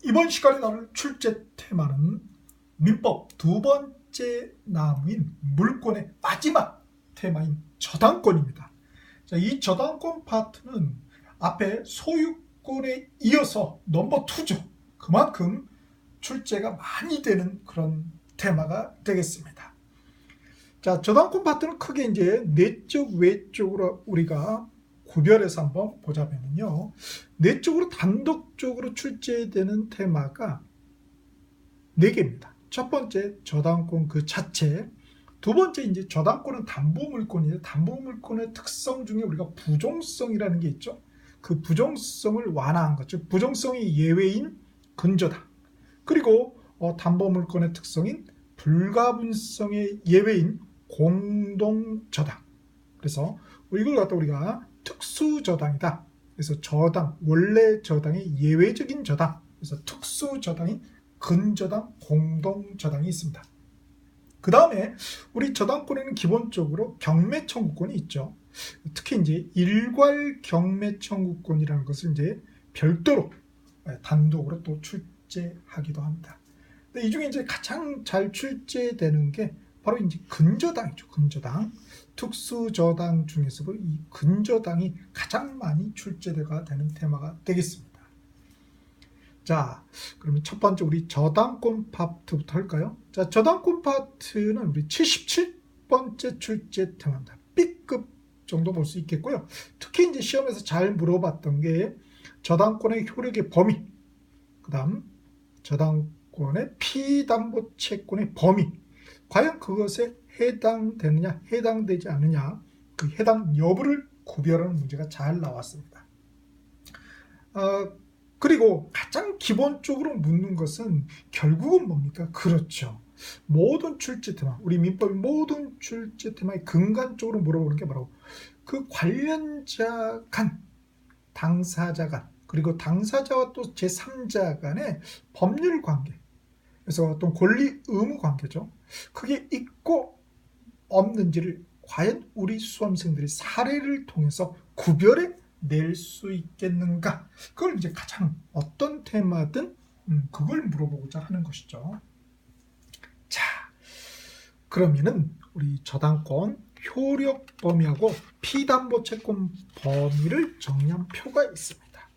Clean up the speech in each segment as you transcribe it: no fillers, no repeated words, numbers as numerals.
이번 시간에 나눌 출제 테마는 민법 두 번째 나무인 물권의 마지막 테마인 저당권입니다. 자, 이 저당권 파트는 앞에 소유권에 이어서 넘버 2죠. 그만큼 출제가 많이 되는 그런 테마가 되겠습니다. 자, 저당권 파트는 크게 이제 내적, 외적으로 우리가 구별해서 한번 보자면요. 내적으로 단독적으로 출제되는 테마가 4개입니다. 첫 번째, 저당권 그 자체. 두 번째, 이제 저당권은 담보물권이에요. 담보물권의 특성 중에 우리가 부종성이라는 게 있죠. 그 부종성을 완화한 거죠. 부종성이 예외인 근저당. 그리고 담보물권의 특성인 불가분성의 예외인 공동저당. 그래서 이걸 갖다 우리가 특수저당이다. 그래서 저당, 원래 저당의 예외적인 저당. 그래서 특수저당인 근저당, 공동저당이 있습니다. 그 다음에 우리 저당권에는 기본적으로 경매청구권이 있죠. 특히 이제 일괄 경매청구권이라는 것을 이제 별도로 단독으로 또 출제하기도 합니다. 근데 이 중에 이제 가장 잘 출제되는 게 바로 이제 근저당이죠. 근저당. 특수저당 중에서도 이 근저당이 가장 많이 출제가 되는 테마가 되겠습니다. 자, 그러면 첫 번째 우리 저당권 파트부터 할까요? 자, 저당권 파트는 우리 77번째 출제 테마입니다. B급 정도 볼 수 있겠고요. 특히 이제 시험에서 잘 물어봤던 게 저당권의 효력의 범위, 그 다음 저당권의 피담보 채권의 범위, 과연 그것에 해당되느냐, 해당되지 않느냐, 그 해당 여부를 구별하는 문제가 잘 나왔습니다. 그리고 가장 기본적으로 묻는 것은 결국은 뭡니까? 그렇죠. 모든 출제 테마, 우리 민법의 모든 출제 테마의 근간적으로 물어보는 게 바로 그 관련자 간, 당사자 간, 그리고 당사자와 또 제3자 간의 법률 관계, 그래서 어떤 권리 의무 관계죠. 그게 있고 없는지를 과연 우리 수험생들이 사례를 통해서 구별해 낼 수 있겠는가? 그걸 이제 가장 어떤 테마든 그걸 물어보고자 하는 것이죠. 자, 그러면은 우리 저당권 효력 범위하고 피담보 채권 범위를 정리한 표가 있습니다.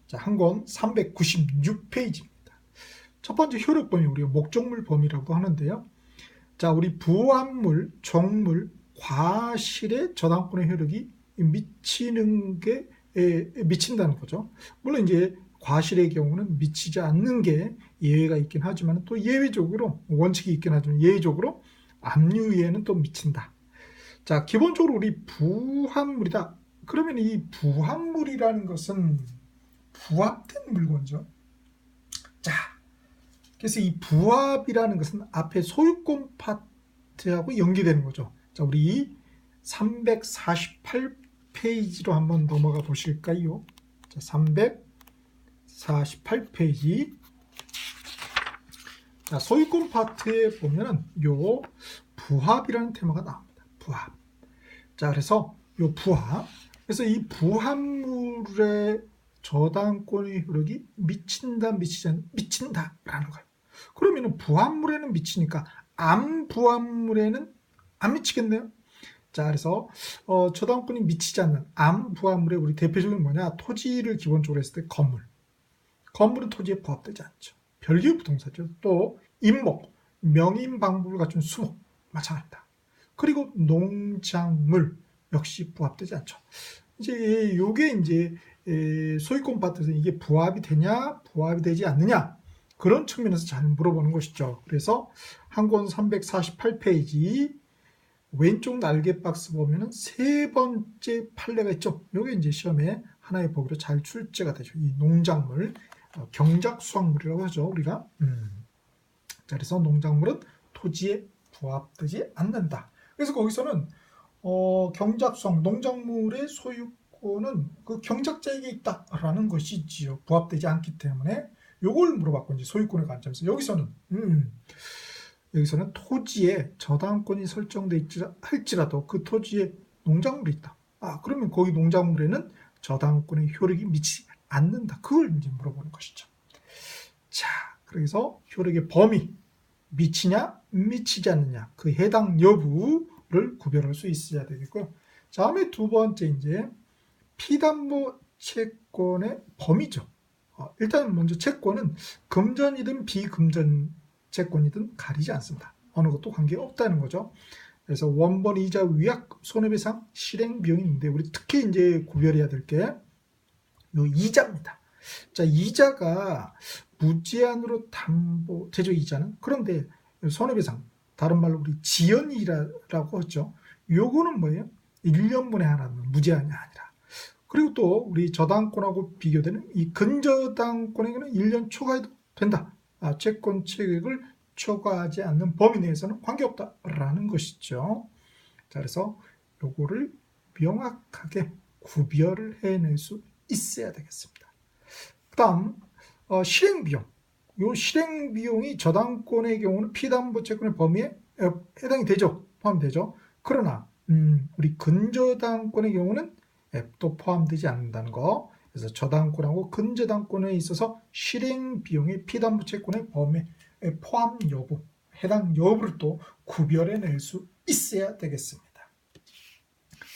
자, 한 권 396페이지입니다. 첫 번째 효력 범위, 우리가 목적물 범위라고 하는데요. 자, 우리 부합물, 종물, 과실의 저당권의 효력이 미치는 게 미친다는 거죠. 물론 이제 과실의 경우는 미치지 않는 게 예외가 있긴 하지만 또 예외적으로 원칙이 있긴 하지만 예외적으로 압류에는 또 미친다. 자, 기본적으로 우리 부합물이다. 그러면 이 부합물이라는 것은 부합된 물건이죠. 자, 그래서 이 부합이라는 것은 앞에 소유권 파트하고 연계되는 거죠. 자, 우리 348페이지로 한번 넘어가 보실까요? 자, 348페이지. 자, 소유권 파트에 보면은 요 부합이라는 테마가 나옵니다. 부합. 자, 그래서 요 부합. 그래서 이 부합물의 저당권의 효력이 미친다, 미치지 않는다, 미친다라는 거예요. 그러면은 부합물에는 미치니까 암부합물에는 안 미치겠네요. 자, 그래서 저당권이 미치지 않는 암부합물의 우리 대표적인 뭐냐? 토지를 기본적으로 했을 때 건물. 건물은 토지에 부합되지 않죠. 별개의 부동산이죠. 또 임목, 명인방부를 갖춘 수목 마찬가지다. 그리고 농작물 역시 부합되지 않죠. 이제 요게 이제 소유권 파트에서 이게 부합이 되냐, 부합이 되지 않느냐, 그런 측면에서 잘 물어보는 것이죠. 그래서 한 권 348페이지 왼쪽 날개 박스 보면은 세 번째 판례가 있죠. 요게 이제 시험에 하나의 보기로 잘 출제가 되죠. 이 농작물, 경작수확물이라고 하죠, 우리가. 자, 그래서 농작물은 토지에 부합되지 않는다. 그래서 거기서는 경작수확물, 농작물의 소유권은 그 경작자에게 있다라는 것이지요. 부합되지 않기 때문에 요걸 물어봤고, 이제 소유권의 관점에서 여기서는 토지에 저당권이 설정돼 있지 할지라도 그 토지에 농작물이 있다. 그러면 거기 농작물에는 저당권의 효력이 미치지 않는다. 그걸 이제 물어보는 것이죠. 그래서 효력의 범위, 미치냐 미치지 않느냐, 그 해당 여부를 구별할 수 있어야 되겠고요. 다음에 두 번째 이제 피담보 채권의 범위죠. 일단 먼저 채권은 금전이든 비금전 채권이든 가리지 않습니다. 어느 것도 관계없다는 거죠. 그래서 원본 이자 위약 손해배상 실행 비용이 있는데 우리 특히 이제 구별해야 될 게 요 이자입니다. 자, 이자가 무제한으로 담보 대조 이자는, 그런데 손해배상, 다른 말로 우리 지연이라고 하죠. 요거는 뭐예요? 1년분에 하나는 무제한이 아니라. 그리고 또 우리 저당권하고 비교되는 이 근저당권에게는 1년 초과해도 된다. 채권 체액을 초과하지 않는 범위 내에서는 관계없다라는 것이죠. 자, 그래서 요거를 명확하게 구별을 해낼 수 있어야 되겠습니다. 그 다음 실행비용. 요 실행비용이 저당권의 경우는 피담보 채권의 범위에 해당이 되죠. 포함되죠. 그러나 우리 근저당권의 경우는 또 포함되지 않는다는 거. 그래서 저당권하고 근저당권에 있어서 실행비용이 피담보 채권의 범위에 포함 여부, 해당 여부를 또 구별해낼 수 있어야 되겠습니다.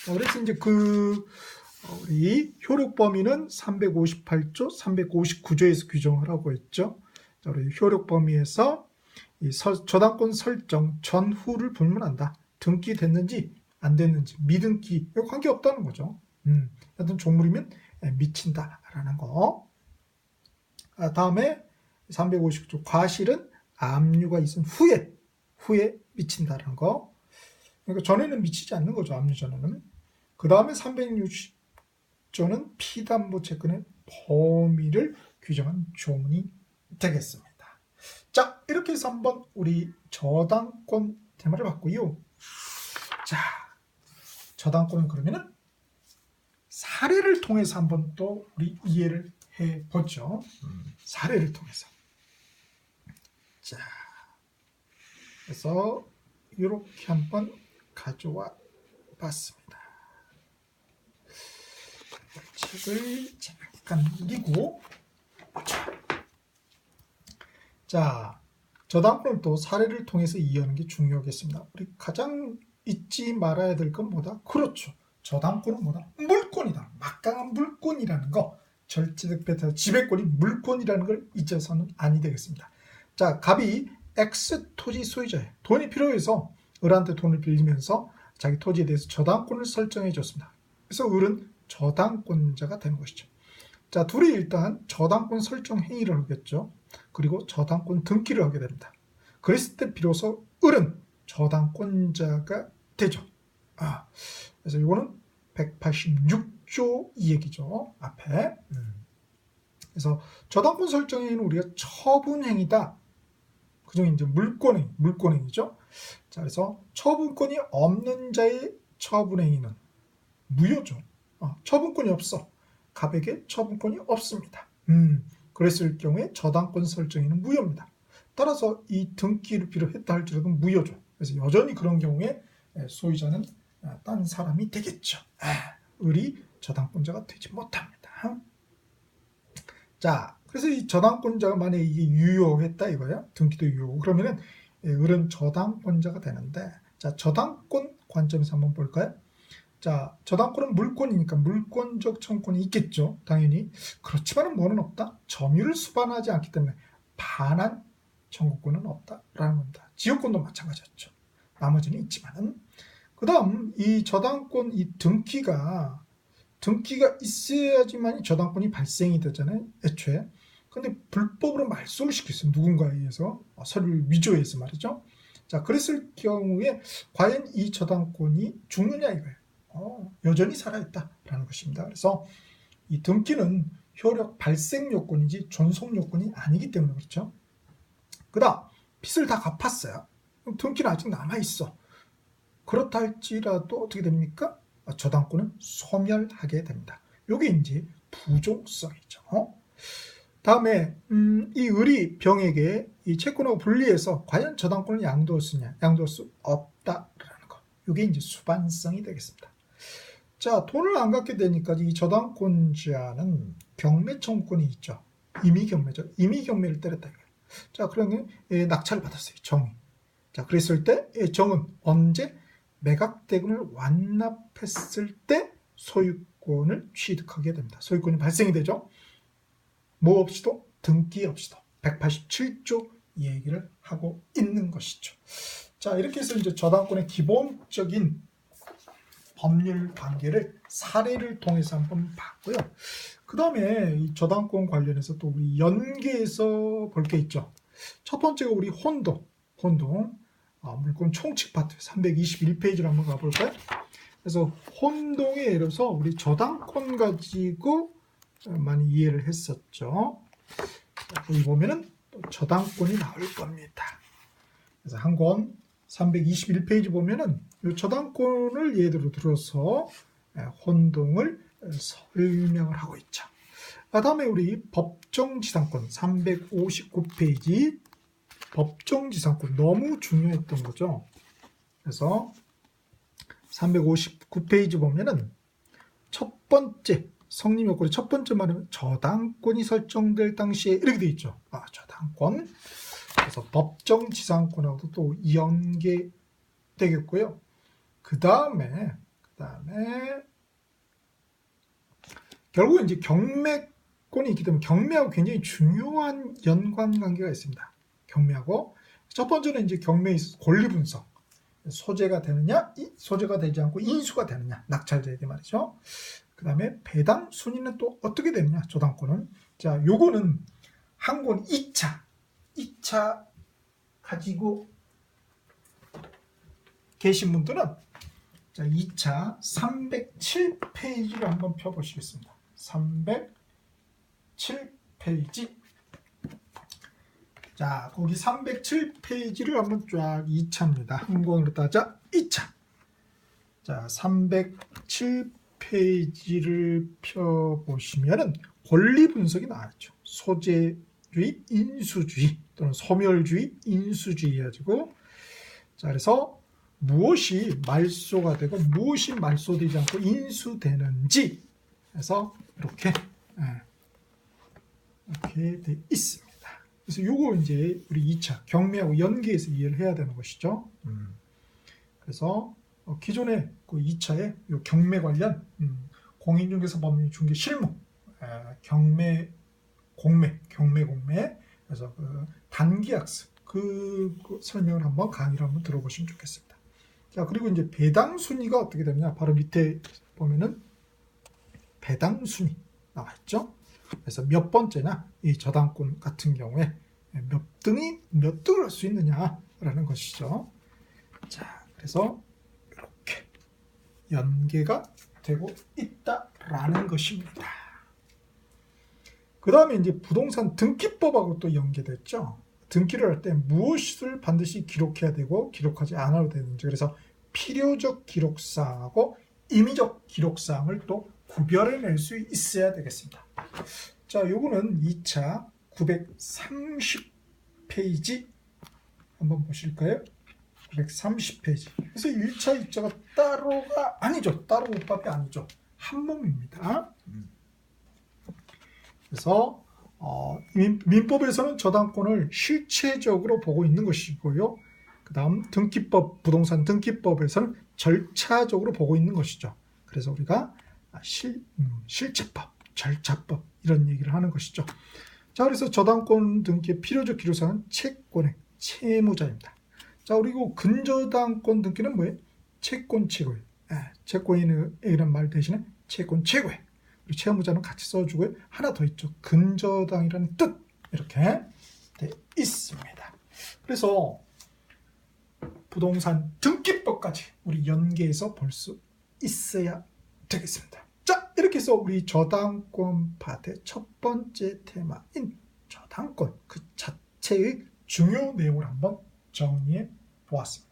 그래서 이제 우리 효력 범위는 358조, 359조에서 규정을 하고 있죠. 우리 효력 범위에서 이 저당권 설정 전후를 불문한다. 등기됐는지 안 됐는지, 미등기 관계없다는 거죠. 하여튼 종물이면 미친다라는 거. 다음에 359조 과실은 압류가 있은 후에 미친다라는 거. 그러니까 전에는 미치지 않는 거죠. 압류 전에는. 그 다음에 360조는 피담보 채권의 범위를 규정한 조문이 되겠습니다. 자, 이렇게 해서 한번 우리 저당권 테마를 봤고요. 자, 저당권은 그러면은 사례를 통해서 한번 또 우리 이해를 해보죠. 사례를 통해서. 자, 그래서 이렇게 한번 가져와 봤습니다. 책을 잠깐 밀고 보자. 자, 저당권을 또 사례를 통해서 이해하는 게 중요하겠습니다. 우리 가장 잊지 말아야 될 건 뭐다? 그렇죠. 저당권은 뭐다? 물권이다. 막강한 물권이라는 거. 절대적 배타 지배권이 물권이라는 걸 잊어서는 아니 되겠습니다. 자, 갑이 X 토지 소유자예요. 돈이 필요해서 을한테 돈을 빌리면서 자기 토지에 대해서 저당권을 설정해 줬습니다. 그래서 을은 저당권자가 되는 것이죠. 자, 둘이 일단 저당권 설정 행위를 하겠죠. 그리고 저당권 등기를 하게 됩니다. 그랬을 때 비로소 을은 저당권자가 되죠. 그래서 이거는 186조 이 얘기죠. 앞에. 그래서 저당권 설정행위는 우리가 처분행위다. 그중에 이제 물권행위죠. 자, 그래서 처분권이 없는 자의 처분행위는 무효죠. 처분권이 없어. 갑에게 처분권이 없습니다. 그랬을 경우에 저당권 설정행위는 무효입니다. 따라서 이 등기를 필요했다 할지라도 무효죠. 그래서 여전히 그런 경우에 소유자는 딴 사람이 되겠죠. 을이 저당권자가 되지 못합니다. 자, 그래서 이 저당권자가 만약에 이게 유효했다 이거야. 등기도 유효. 그러면은 을은 저당권자가 되는데, 자, 저당권 관점에서 한번 볼까요? 자, 저당권은 물권이니까 물권적 청구권이 있겠죠. 당연히. 그렇지만은 뭐는 없다? 점유를 수반하지 않기 때문에 반환 청구권은 없다라는 겁니다. 지역권도 마찬가지였죠. 나머지는 있지만은. 그 다음 이 저당권 이 등기가 있어야지만 저당권이 발생이 되잖아요. 애초에. 근데 불법으로 말소를 시켰어요. 누군가에 의해서 서류를 위조해서 말이죠. 자, 그랬을 경우에 과연 이 저당권이 죽느냐 이거예요. 여전히 살아있다라는 것입니다. 그래서 이 등기는 효력 발생 요건이지 존속 요건이 아니기 때문에 그렇죠. 그 다음 빚을 다 갚았어요. 그럼 등기는 아직 남아있어. 그렇다 할지라도 어떻게 됩니까? 저당권은 소멸하게 됩니다. 이게 이제 부종성이죠. 다음에 이 을이 병에게 이 채권하고 분리해서 과연 저당권을 양도할 수 없다라는 거. 이게 이제 수반성이 되겠습니다. 자, 돈을 안 갚게 되니까 이 저당권자는 경매 청구권이 있죠. 임의경매죠. 임의경매를 때렸다. 자, 그러면 낙찰을 받았어요. 정이. 자, 그랬을 때 정은 언제 매각대금을 완납했을 때 소유권을 취득하게 됩니다. 소유권이 발생이 되죠. 뭐 없이도 등기 없이도 187조 얘기를 하고 있는 것이죠. 자, 이렇게 해서 이제 저당권의 기본적인 법률 관계를 사례를 통해서 한번 봤고요. 그 다음에 이 저당권 관련해서 또 우리 연계해서 볼 게 있죠. 첫 번째가 우리 혼동 물권 총칙 파트 321페이지로 한번 가볼까요? 그래서 혼동에 예를 들어서 우리 저당권 가지고 많이 이해를 했었죠. 여기 보면은 또 저당권이 나올 겁니다. 그래서 한 권 321페이지 보면은 이 저당권을 예로 들어서 혼동을 설명을 하고 있죠. 그 다음에 우리 법정지상권 359페이지 법정지상권 너무 중요했던 거죠. 그래서 359페이지 보면은 첫 번째 성립 요건의 첫 번째 말은 저당권이 설정될 당시에 이렇게 되어 있죠. 저당권. 그래서 법정지상권하고도 또 연계되겠고요. 그 다음에 결국 이제 경매권이 있기 때문에 경매하고 굉장히 중요한 연관관계가 있습니다. 경매하고 첫 번째는 이제 경매에 있어서 권리 분석, 소재가 되느냐, 소재가 되지 않고 인수가 되느냐, 낙찰자에게 말이죠. 그 다음에 배당 순위는 또 어떻게 되느냐, 저당권은. 자, 요거는 한 권 2차 가지고 계신 분들은 자, 2차 307페이지를 한번 펴보시겠습니다. 307페이지. 자, 거기 307페이지를 한번 쫙 2차입니다. 한 권으로 따자 2차. 자, 307페이지를 펴보시면은 권리 분석이 나왔죠. 소재주의, 인수주의 또는 소멸주의, 인수주의 가지고 자, 그래서 무엇이 말소가 되고 무엇이 말소되지 않고 인수되는지 해서 이렇게 돼 있습니다. 그래서 요거 이제 우리 2차 경매하고 연계해서 이해를 해야 되는 것이죠. 그래서 기존의 그 2차의 요 경매 관련 공인중개사 법률중개 실무 경매 공매 그래서 그 단기학습 그 설명을 한번 강의를 한번 들어보시면 좋겠습니다. 자, 그리고 이제 배당 순위가 어떻게 되느냐 바로 밑에 보면은 배당 순위 나와 있죠. 그래서 몇 번째냐 이 저당권 같은 경우에 몇 등을 할 수 있느냐라는 것이죠. 자, 그래서 이렇게 연계가 되고 있다라는 것입니다. 그 다음에 이제 부동산 등기법하고 또 연계됐죠. 등기를 할 때 무엇을 반드시 기록해야 되고 기록하지 않아도 되는지, 그래서 필요적 기록사항하고 임의적 기록사항을 또 구별해낼 수 있어야 되겠습니다. 자, 요거는 2차 930페이지 한번 보실까요? 930페이지. 그래서 1차, 2차가 따로가 아니죠. 따로 오밥이 아니죠. 한 몸입니다. 그래서 민법에서는 저당권을 실체적으로 보고 있는 것이고요. 그 다음 등기법, 부동산 등기법에서는 절차적으로 보고 있는 것이죠. 그래서 우리가 실체법, 절차법 이런 얘기를 하는 것이죠. 자, 그래서 저당권 등기의 필요적 기록사항은 채권의 채무자입니다. 자, 그리고 근저당권 등기는 뭐예요? 채권 최고예요. 채권이라는 말 대신에 채권 최고예요. 그리고 채무자는 같이 써주고요. 하나 더 있죠. 근저당이라는 뜻 이렇게 돼 있습니다. 그래서 부동산 등기법까지 우리 연계해서 볼 수 있어야 되겠습니다. 자, 이렇게 해서 우리 저당권 파트의 첫 번째 테마인 저당권 그 자체의 중요 내용을 한번 정리해 보았습니다.